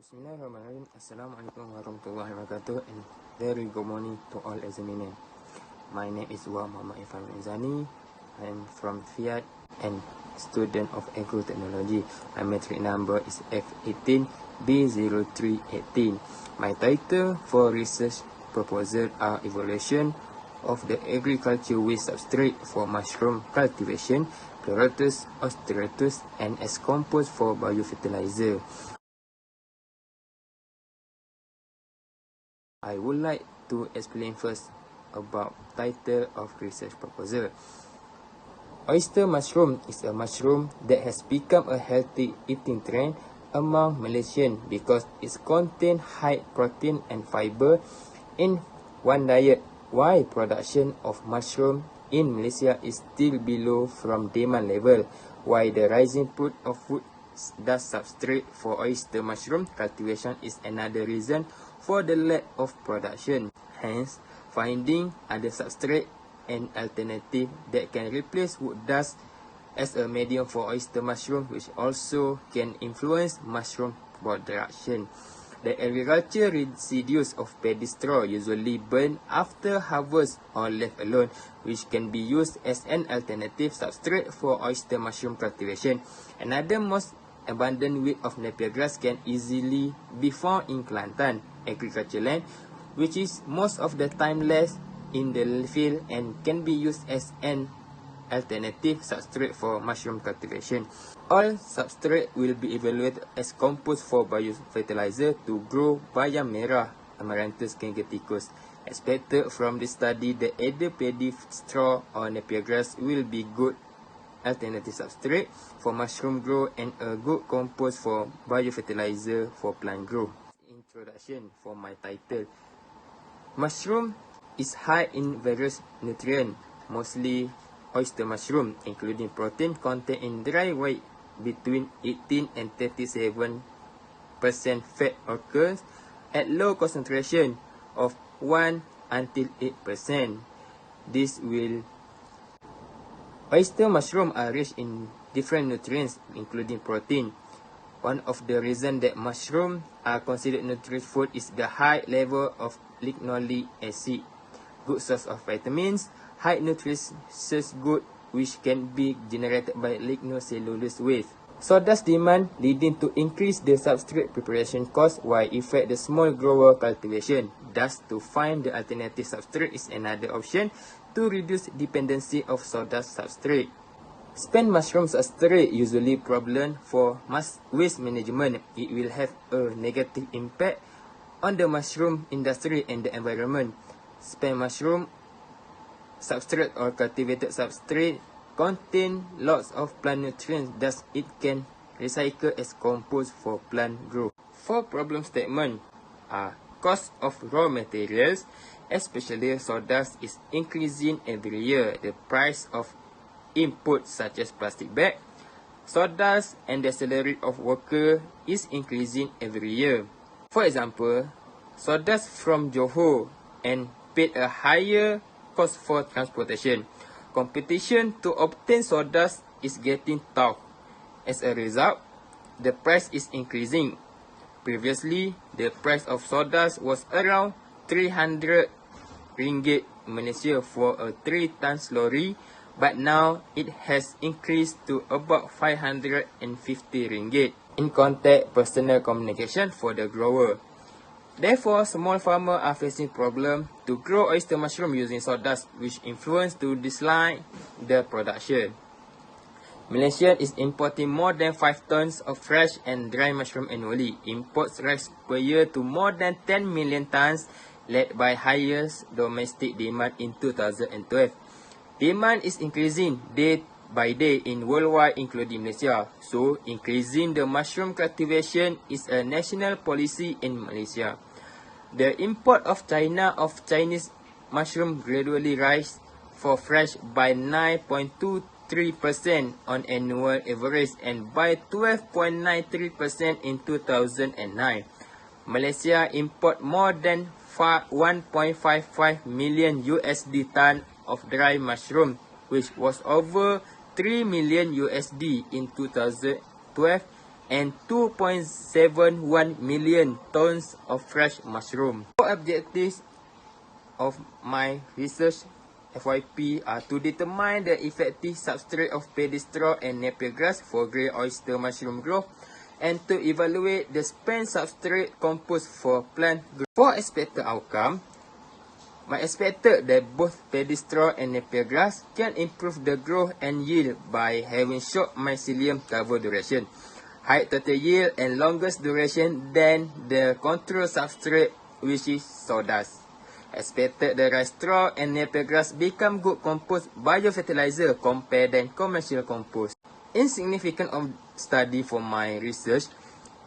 Bismillahirrahmanirrahim. Assalamualaikum warahmatullahi wabarakatuh, and very good morning to all examiners. My name is Muhammad Ifan. I am from Fiat and student of Agrotechnology. My metric number is F18B0318. My title for research proposal are evaluation of the agriculture waste substrate for mushroom cultivation, PLEUROTUS, OSTREATUS, and as compost for biofertilizer. I would like to explain first about title of research proposal. Oyster mushroom is a mushroom that has become a healthy eating trend among Malaysians because it contains high protein and fiber in one diet, while production of mushroom in Malaysia is still below from demand level, while the rising price of food dust substrate for oyster mushroom cultivation is another reason for the lack of production. Hence, finding other substrate and alternative that can replace wood dust as a medium for oyster mushroom, which also can influence mushroom production. The agriculture residues of paddy straw usually burned after harvest or left alone, which can be used as an alternative substrate for oyster mushroom cultivation. Another most abundant weed of Napier grass can easily be found in Kelantan agriculture land, which is most of the time less in the field and can be used as an alternative substrate for mushroom cultivation. All substrate will be evaluated as compost for biofertilizer to grow bayam merah Amaranthus gangeticus. Expected from the study that either paddy straw or Napier grass will be good alternative substrate for mushroom growth and a good compost for biofertilizer for plant growth. Introduction for my title. Mushroom is high in various nutrients, mostly oyster mushroom, including protein content in dry weight between 18 and 37% fat occurs at low concentration of 1 until 8%. Oyster mushroom are rich in different nutrients, including protein. One of the reasons that mushrooms are considered nutritious food is the high level of linoleic acid, good source of vitamins, high nutritious good which can be generated by lignocellulose waste. Sawdust demand leading to increase the substrate preparation cost while affect the small grower cultivation. Thus, to find the alternative substrate is another option to reduce dependency of sawdust substrate. Spent mushroom substrate usually problem for waste management. It will have a negative impact on the mushroom industry and the environment. Spent mushroom substrate or cultivated substrate contain lots of plant nutrients, thus it can recycle as compost for plant growth. 4 problem statements are cost of raw materials, especially sawdust, is increasing every year. The price of inputs such as plastic bag, sawdust, and the salary of worker is increasing every year. For example, sawdust from Johor and paid a higher cost for transportation. Competition to obtain sawdust is getting tough. As a result, the price is increasing. Previously, the price of sawdust was around 300 ringgit Malaysia for a 3-ton lorry, but now it has increased to about 550 ringgit. In contact personal communication for the grower. Therefore, small farmers are facing problem to grow oyster mushroom using sawdust, which influence to decline the production. Malaysia is importing more than 5 tons of fresh and dry mushroom annually. Imports rise per year to more than 10 million tons, led by highest domestic demand in 2012. Demand is increasing day by day in worldwide, including Malaysia. So, increasing the mushroom cultivation is a national policy in Malaysia. The import of China of Chinese mushroom gradually rise for fresh by 9.23% on annual average and by 12.93% in 2009. Malaysia import more than 1.55 million USD ton of dry mushroom, which was over 3 million USD in 2012 and 2.71 million tons of fresh mushroom. Four objectives of my research FYP are to determine the effective substrate of paddy straw and napier grass for grey oyster mushroom growth, and to evaluate the spent substrate compost for plant growth. For expected outcome, I expected that both paddy straw and napier grass can improve the growth and yield by having short mycelium cover duration, high total yield, and longest duration than the control substrate, which is sawdust. Expected the rice straw and napier grass become good compost biofertilizer compared than commercial compost. Insignificant of study for my research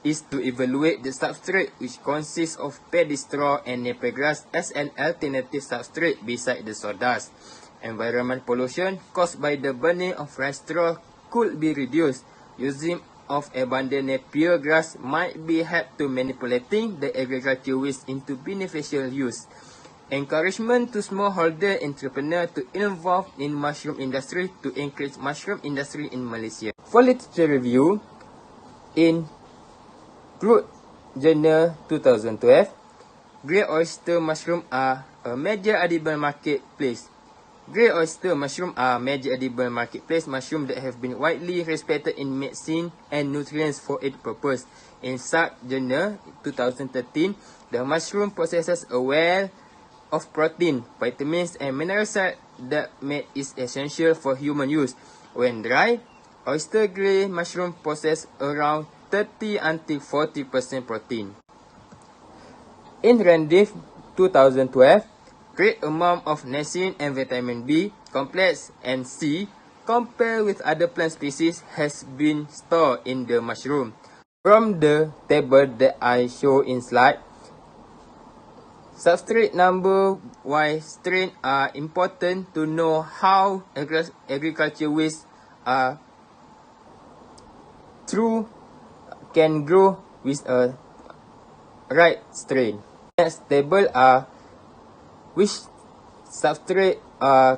is to evaluate the substrate which consists of paddy straw and napier grass as an alternative substrate beside the sawdust. Environment pollution caused by the burning of rice straw could be reduced. Using of abundant napier grass might be help to manipulating the agricultural waste into beneficial use. Encouragement to smallholder entrepreneur to involve in mushroom industry to increase mushroom industry in Malaysia. For literature review, in Crude Journal 2012, grey oyster mushroom are a major edible marketplace. Grey oyster mushroom are major edible marketplace mushroom that have been widely respected in medicine and nutrients for its purpose. In Sub Journal 2013, the mushroom possesses a wealth of protein, vitamins, and minerals that make it essential for human use. When dry, oyster grey mushroom possess around 30 until 40% protein. In Rendif 2012, great amount of niacin and vitamin B complex and C compared with other plant species has been stored in the mushroom. From the table that I show in slide, substrate number Y strain are important to know how agriculture waste are can grow with a right strain. Next table are which substrate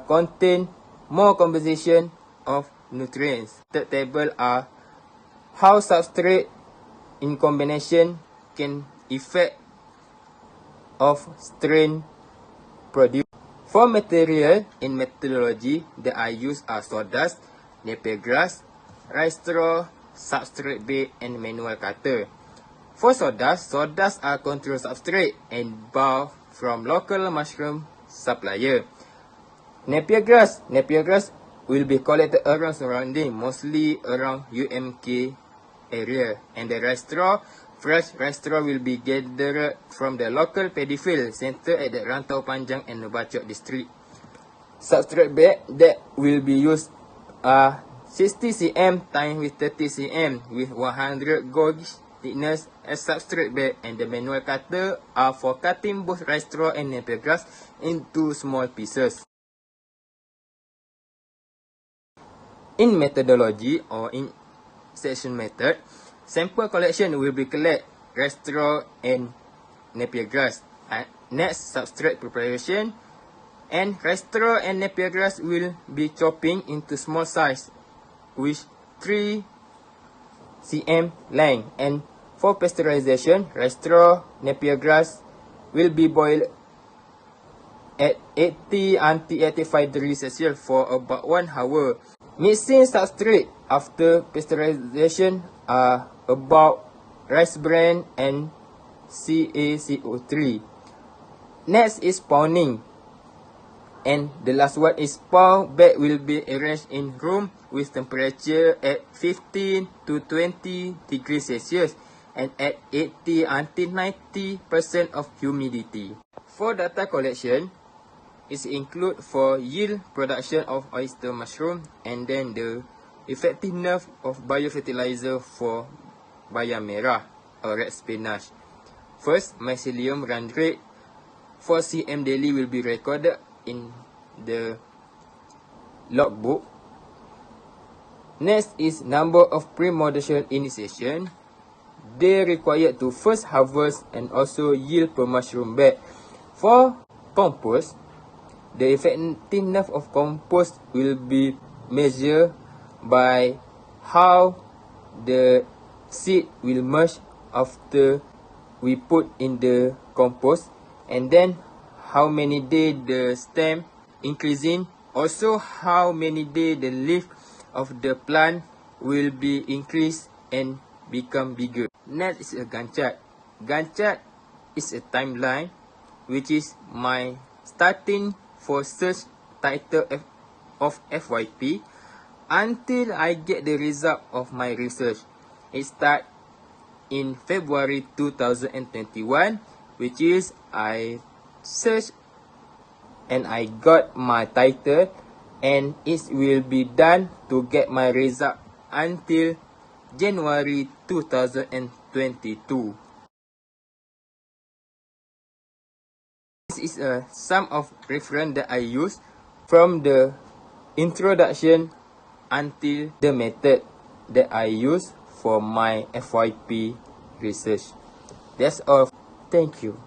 contain more composition of nutrients. Third table are how substrate in combination can affect of strain produced. For material in methodology that I use are sawdust, napier grass, rice straw, substrate bed, and manual cutter. For sawdust are controlled substrate and bought from local mushroom supplier. Napier grass will be collected around surrounding, mostly around UMK area, and the rice straw, fresh rice straw will be gathered from the local paddy field center at the Rantau Panjang and Bachok district. Substrate bed that will be used are 60 cm times with 30 cm with 100 gauge thickness as substrate bed, and the manual cutter are for cutting both rice straw and napier grass into small pieces. In methodology or in section method, sample collection will be collect rice straw and napier grass. Next, substrate preparation, and rice straw and napier grass will be chopping into small size with 3 cm length. And for pasteurization, rice straw, napier grass will be boiled at 80 until 85 degrees Celsius for about 1 hour. Mixing substrate after pasteurization are about rice bran and CaCO3. Next is pounding, and the last one is pound. Bag will be arranged in room with temperature at 15 to 20 degrees Celsius and at 80 until 90% of humidity. For data collection, it include for yield production of oyster mushroom, and then the effectiveness of biofertilizer for bayam merah or red spinach. First, mycelium run rate 4 cm daily will be recorded in the logbook. Next is number of pre-modulation initiation. They required to first harvest and also yield per mushroom bed. For compost, the effectiveness of compost will be measured by how the seed will merge after we put in the compost, and then how many days the stem increasing, also how many days the leaf of the plant will be increased and become bigger. Next is a Gantt chart. Gantt chart is a timeline which is my starting for search title of FYP until I get the result of my research. It starts in February 2021, which is I searched and I got my title, and it will be done to get my result until January 2022. This is some of reference that I use from the introduction until the method that I use for my FYP research. That's all. Thank you.